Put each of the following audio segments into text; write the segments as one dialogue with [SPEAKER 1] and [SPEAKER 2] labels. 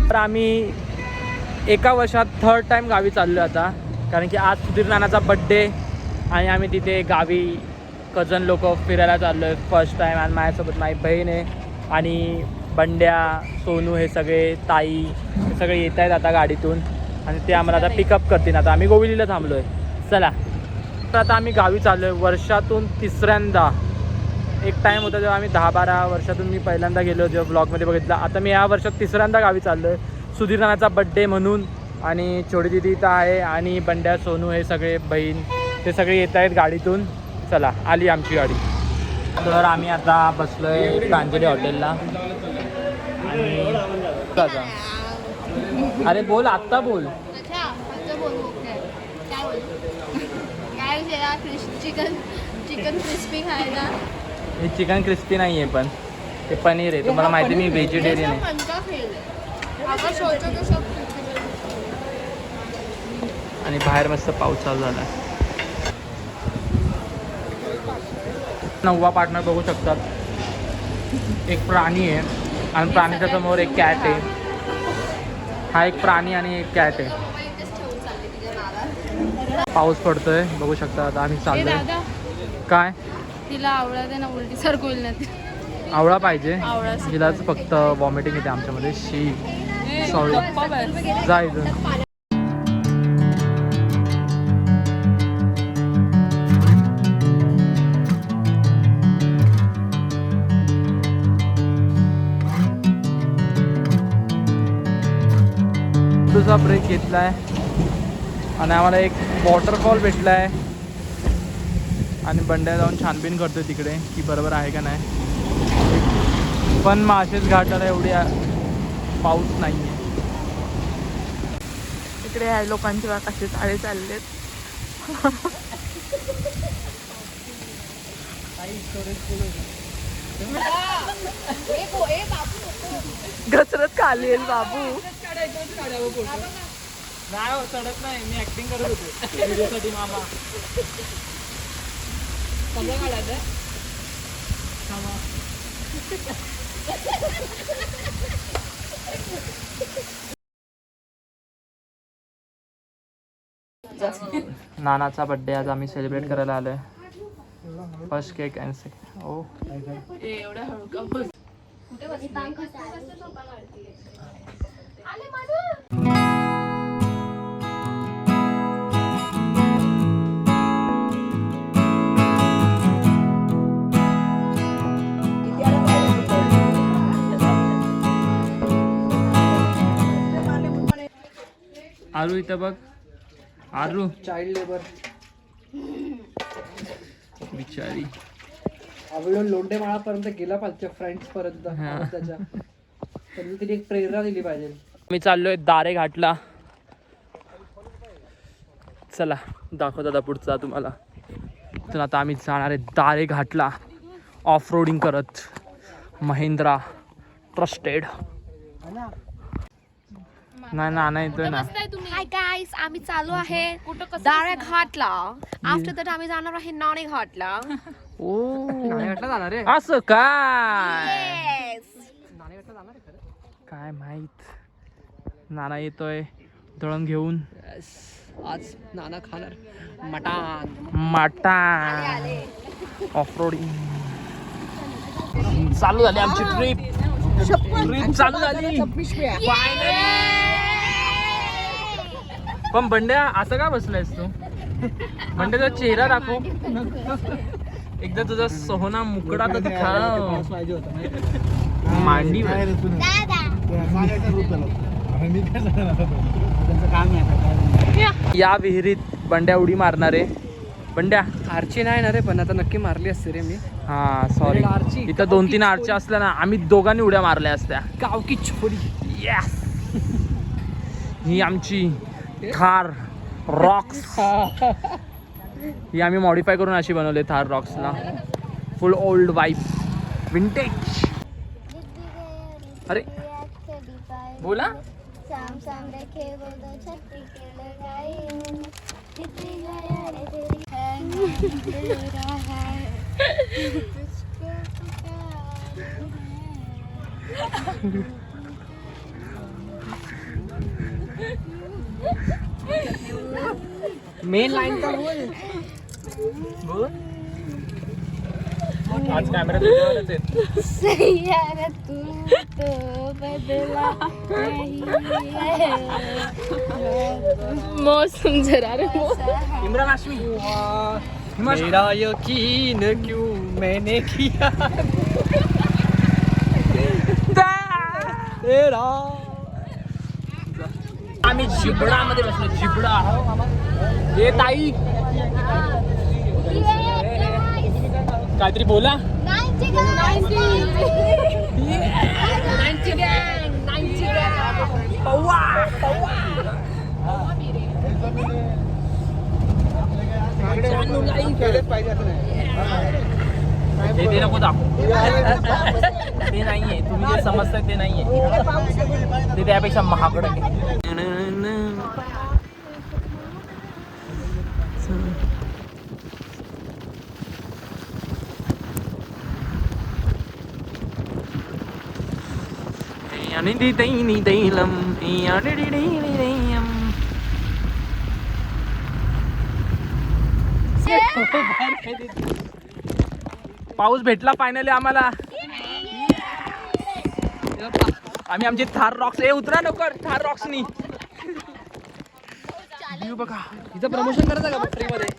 [SPEAKER 1] तर आम्ही एका वर्षात 3rd टाइम गावी चाललो आता, कारण की आज सुधीर नानाचा बड्डे आणि आम्ही तिथे गावी कझन लोक फिरायला चाललो आहे फर्स्ट टाईम. आणि माझ्यासोबत माझी बहीण आहे आणि बंड्या, सोनू हे सगळे, ताई हे सगळे येत आहेत आता गाडीतून आणि ते आम्हाला आता पिकअप करतील. आता आम्ही गोविलीला थांबलो आहे. चला तर आता आम्ही गावी चाललो आहे वर्षातून 3ऱ्यांदा. एक टाईम होता जेव्हा आम्ही 10-12 वर्षातून मी पहिल्यांदा गेलो, जेव्हा ब्लॉगमध्ये बघितलं. आता मी या वर्षात 3ऱ्यांदा गावी चाललो आहे सुधीर नानाचा बड्डे म्हणून. आणि छोटी दिदी इथं आहे आणि बंड्या, सोनू हे सगळे बहीण ते सगळे येत आहेत गाडीतून. चला आली आमची गाडी. तर आम्ही आता बसलो आहे प्रांजली हॉटेलला. आणि अरे बोल, आत्ता बोल.
[SPEAKER 2] चिकन क्रिस्पी खायला.
[SPEAKER 1] हे चिकन क्रिस्पी नाही आहे, पण ते पनीर आहे. तुम्हाला माहिती मी व्हेजिटेरियन आहे. आणि बाहेर मस्त पाऊस चालू झाला. 9वा पार्टनर बघू शकतात. एक प्राणी आहे आणि प्राणीच्या समोर एक कॅट आहे. हा एक प्राणी आणि एक कॅट आहे. पाऊस पडतोय बघू शकता. आता आम्ही चाललोय. काय
[SPEAKER 2] तिला आवळा दे ना, उलटी सारखं होईल ना.
[SPEAKER 1] आवळा पाहिजे
[SPEAKER 2] आवळा
[SPEAKER 1] तिलाच, फक्त वॉमिटिंग येते आमच्यामध्ये. शी सॉरी जायचं. दुसरा ब्रेक घेतला आहे आणि आम्हाला एक वॉटरफॉल भेटला आहे. आणि बंड्या जाऊन छानबीन करतोय तिकडे की बरोबर आहे का नाही. पण माळशेज घाटाला एवढी पाऊस नाही आहे.
[SPEAKER 2] इकडे ह्या लोकांचे कसे चाळे चाललेत. घसरत खाली येईल बाबू.
[SPEAKER 1] नाही हो, चढत नाही. मी ऍक्टिंग करत होते व्हिडिओसाठी. मामा सगळं काढायचं. नानाचा बड्डे आज आम्ही सेलिब्रेट करायला आलोय. First cake and second. ओ
[SPEAKER 2] एवढा हळू का?
[SPEAKER 1] आरू इथं बघ. आरू
[SPEAKER 3] चाइल्ड लेबर
[SPEAKER 1] बिचारी.
[SPEAKER 3] आवडून लोंढे माळापर्यंत गेला पाहिजे, फ्रेंड्स पर्यंत त्याच्या. त्यांनी तिने एक प्रेरणा दिली पाहिजे.
[SPEAKER 1] मी चाललोय दारे घाटला. चला दाखवतो आता पुढचा तुम्हाला. तर आता आम्ही जाणार आहे दारे घाटला ऑफ रोडिंग करत. महिंद्रा ट्रस्टेड. नाही ना येतोय ना.
[SPEAKER 4] हाय गाईस, आम्ही चालू आहे दारे घाटला. आफ्टर दॅट आम्ही जाणार आहे नाणे घाटला.
[SPEAKER 1] ओ
[SPEAKER 3] नाणेघाटला जाणार आहे.
[SPEAKER 1] असं काय?
[SPEAKER 3] नाणेघाटला जाणार आहे खरं.
[SPEAKER 1] काय माहित. नाना येतोय दळण घेऊन.
[SPEAKER 3] आज नाना खाणार मटण.
[SPEAKER 1] ऑफ रोडिंग चालू झाली आमची ट्रिप. चालू झाली. पण बंड्या असं का बसलायस तू? बंड्याचा चेहरा दाखव एकदा. तुझा सोहना मुकडा तर दिखाव. मांडी या विहिरीत बंड्या उडी मारणार आहे. बंड्या
[SPEAKER 3] आरची नाही ना रे, पण आता नक्की मारली असते रे मी.
[SPEAKER 1] हा सॉरी. इथं 2-3 आरच्या असल्या ना, आम्ही दोघांनी उड्या मारल्या असत्या.
[SPEAKER 3] गावकी छोरी.
[SPEAKER 1] येस. ही आमची थार रॉक्स. ही आम्ही मॉडिफाय करून अशी बनवली थार रॉक्सला. Full old wife vintage. अरे बोला. मेन लाईन का बोल. आज कॅमेरा तुझ्यावरच आहे.
[SPEAKER 2] सैयारा तू तो बदला नहीं है. मौसम जरा रे
[SPEAKER 1] इम्रान हाशमी.
[SPEAKER 3] मेरा यकीन क्यों मैंने किया तेरा.
[SPEAKER 1] आम्ही जिबडामध्ये बसलो. जिबडा हे ताई काहीतरी बोला. ते नको दाखव. ते नाहीये. तुम्ही जे समजताय ते नाहीये. ते त्यापेक्षा महागड आहे. पाऊस भेटला फायनली आम्हाला. आम्ही आमची थार रॉक्स. उतरा लवकर थार रॉक्सनी. व्ह्यू बघा.
[SPEAKER 3] इथं प्रमोशन करायचं का फ्री मध्ये.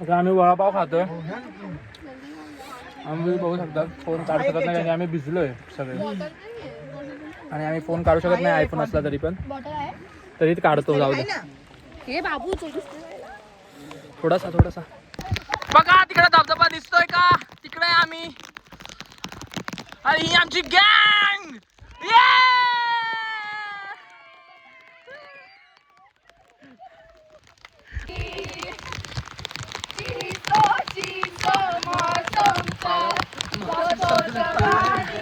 [SPEAKER 1] आता आम्ही वडापाव खातोय. आम्ही बघू शकता फोन काढू शकत नाही कारण आम्ही भिजलोय सगळे. आणि आम्ही फोन काढू शकत नाही आयफोन असला तरी पण. तरी काढतो. जाऊ दे.
[SPEAKER 2] हे बाबू
[SPEAKER 1] थोडासा थोडासा. बघा तिकडे धबधबा दिसतोय का. तिकडे आम्ही आणि ही आमची गँग.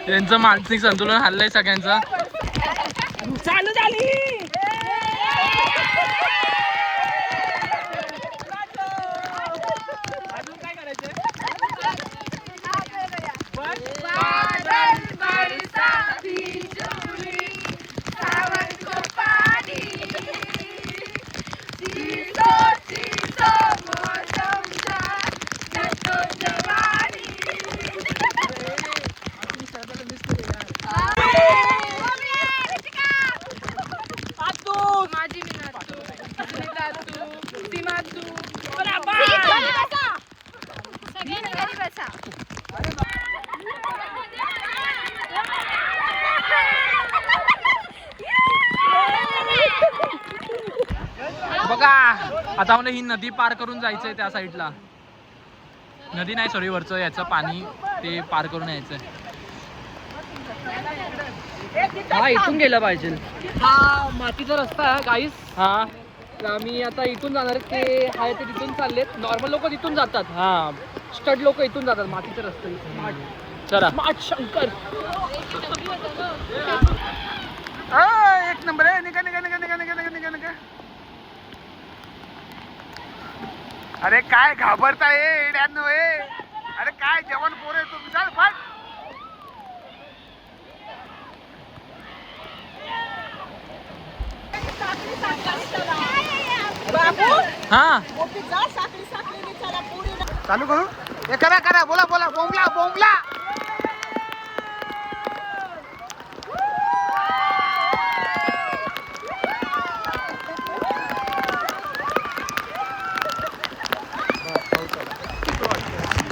[SPEAKER 1] त्यांचं मानसिक संतुलन हल्लंय सगळ्यांचं. चालू झाली. अजून काय करायचंय. बघा आता मला ही नदी पार करून जायचंय त्या साईडला. नदी नाही सॉरी वरचं याचं पाणी ते पार करून यायचंय.
[SPEAKER 3] हा इथून गेलं पाहिजे. हा मातीचा रस्ता आहे गाईस.
[SPEAKER 1] हा
[SPEAKER 3] आम्ही आता इथून जाणार. ते आहे ते तिथून चाललेत. नॉर्मल लोक तिथून जातात.
[SPEAKER 1] हा
[SPEAKER 3] स्टड लोक इथून जातात. मातीचा रस्ता
[SPEAKER 1] चला.
[SPEAKER 3] स्मार्ट शंकर.
[SPEAKER 1] एक नंबर आहे. निघा निघा निघा निघा निघा निघा निघा. अरे काय घाबरताय येड्यांनो. अरे काय जेवण पोरे तुम्ही. चाल फाट. हा चालू करू. हे करा करा. बोला बोला. बोंबला बोंबला.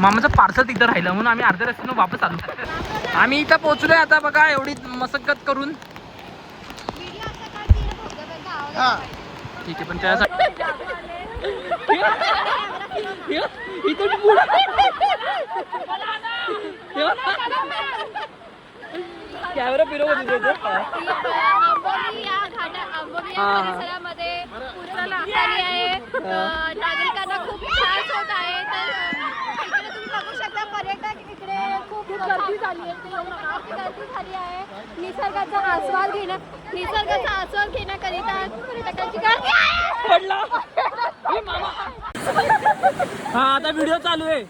[SPEAKER 1] मामाचं पार्सल तिथं राहिलं म्हणून आम्ही अर्ध्या रस्त्यानं वापस आलो. आम्ही इथं पोहोचलोय आता. बघा एवढी मशक्कत करून. ठीक आहे पण त्यासाठी कॅमेरा फिरवत
[SPEAKER 4] परिसरामध्ये पूर्ण नुकसानी आहे. नागरिकांना खूप त्रास होत आहे. तर इकडे तुम्ही बघू शकता पर्यटक इकडे खूप गर्दी झाली आहे. निसर्गाचा आस्वाद घेण्याकरिता पर्यटकांची गर्दी आहे.
[SPEAKER 1] हा आता व्हिडिओ चालू आहे.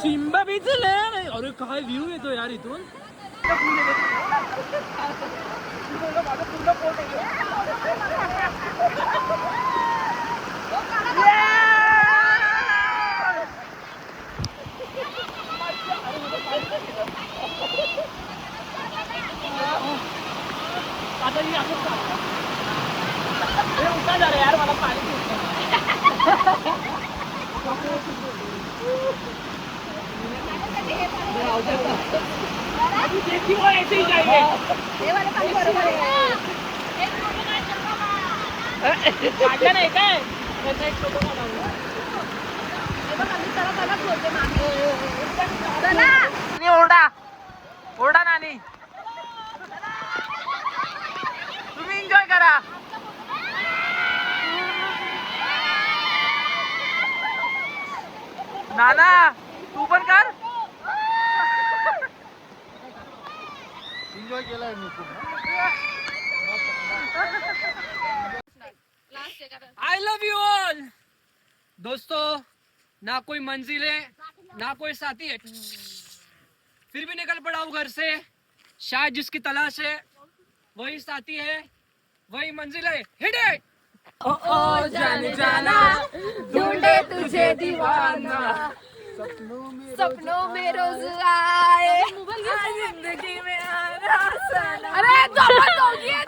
[SPEAKER 1] सिम्बा बीच. अरे काय व्ह्यू येतो यार इथून. ओरडा नानी, तुम्ही एन्जॉय करा. नाना तू पण कर.
[SPEAKER 5] एन्जॉय केलाय मी खूप.
[SPEAKER 1] I love you all. दोस्तों, ना कोई मंजिल है ना कोई साथी है, फिर भी निकल पड़ा हूँ घर से. शायद जिसकी तलाश है वही साथी है, वही मंजिल है. Hit it. ओ ओ जाने जाना ढूंढे तुझे दीवाना,
[SPEAKER 2] सपनों में रोज आए जिंदगी में आना सनम. अरे गप्पा हो गया.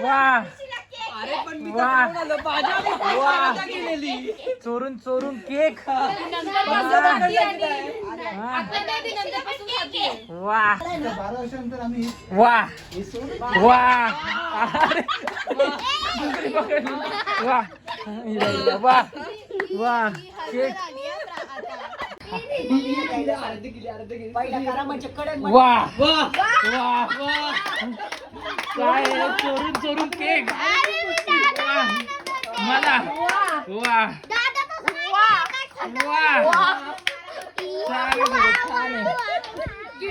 [SPEAKER 1] वाह वाह, चोरून चोरून केक. वाह
[SPEAKER 5] 12 वर्षानंतर आम्ही
[SPEAKER 1] वाह वाह. अरे वाह वाह वाह केक. वाह वाह वाह. काय चोरून चोरून केक. मला वाह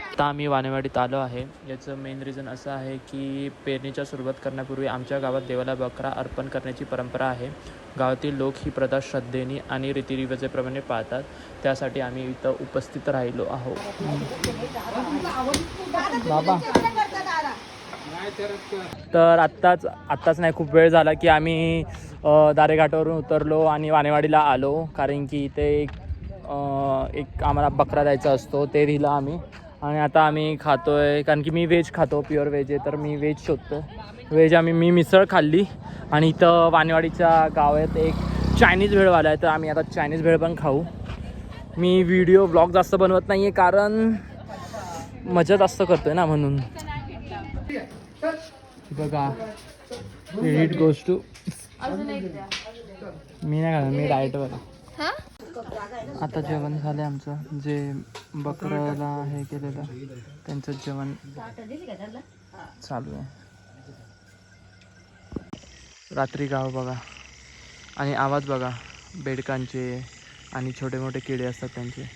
[SPEAKER 1] आता आम्ही वानेवाडीत आलो आहे. याचं मेन रिझन असं आहे की पेरणीच्या सुरुवात करण्यापूर्वी आमच्या गावात देवाला बकरा अर्पण करण्याची परंपरा आहे. गावातील लोक ही प्रथा श्रद्धेने आणि रीतिरिवाजाप्रमाणे पाळतात. त्यासाठी आम्ही इथं उपस्थित राहिलो आहोत. बाबा तर आत्ताच नाही, खूप वेळ झाला की आम्ही दारेघाटावरून उतरलो आणि वानेवाडीला आलो. कारण की इथे एक आम्हाला बकरा द्यायचा असतो, ते दिला आम्ही. आणि आता आम्ही खातो आहे, कारण की मी व्हेज खातो, प्युअर व्हेज आहे, तर मी व्हेज शोधतो. व्हेज मी मिसळ खाल्ली. आणि इथं वानेवाडीच्या गावात एक चायनीज भेळवाला आहे, तर आम्ही आता चायनीज भेळ पण खाऊ. मी व्हिडिओ ब्लॉग जास्त बनवत नाही आहे, कारण मजा जास्त करतो आहे ना, म्हणून. बघा क्रेडिट गोज टू. मी नाही खाणार, मी डाएट बघा. आता जेवण झालं आमचं, जे बकऱ्याला हे केलेलं त्यांचं जेवण चालू आहे. रात्री गाव बघा आणि आवाज बघा, बेडकांचे आणि छोटे मोठे किडे असतात त्यांचे.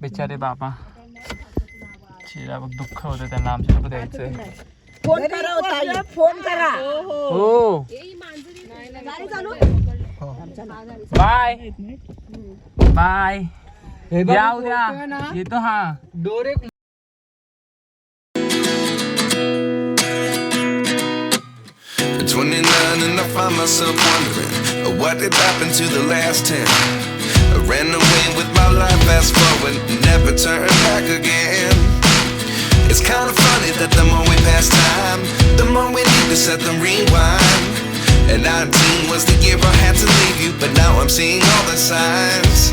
[SPEAKER 1] बिचारे बाबा चिरा बघ, दुःख होतं त्यांना आमच्याकडे द्यायचंय.
[SPEAKER 6] फोन करा, फोन करा.
[SPEAKER 1] हो बाय बाय. या उद्या येतो. हा
[SPEAKER 3] डोरे
[SPEAKER 7] At 29 and I find myself wondering what did happen to the last 10. I ran away with my life, fast forward, never turn back again. It's kind of funny that the more we pass time, the more we need to set them rewind. And 19 was the year I had to leave you, but now I'm seeing all the signs.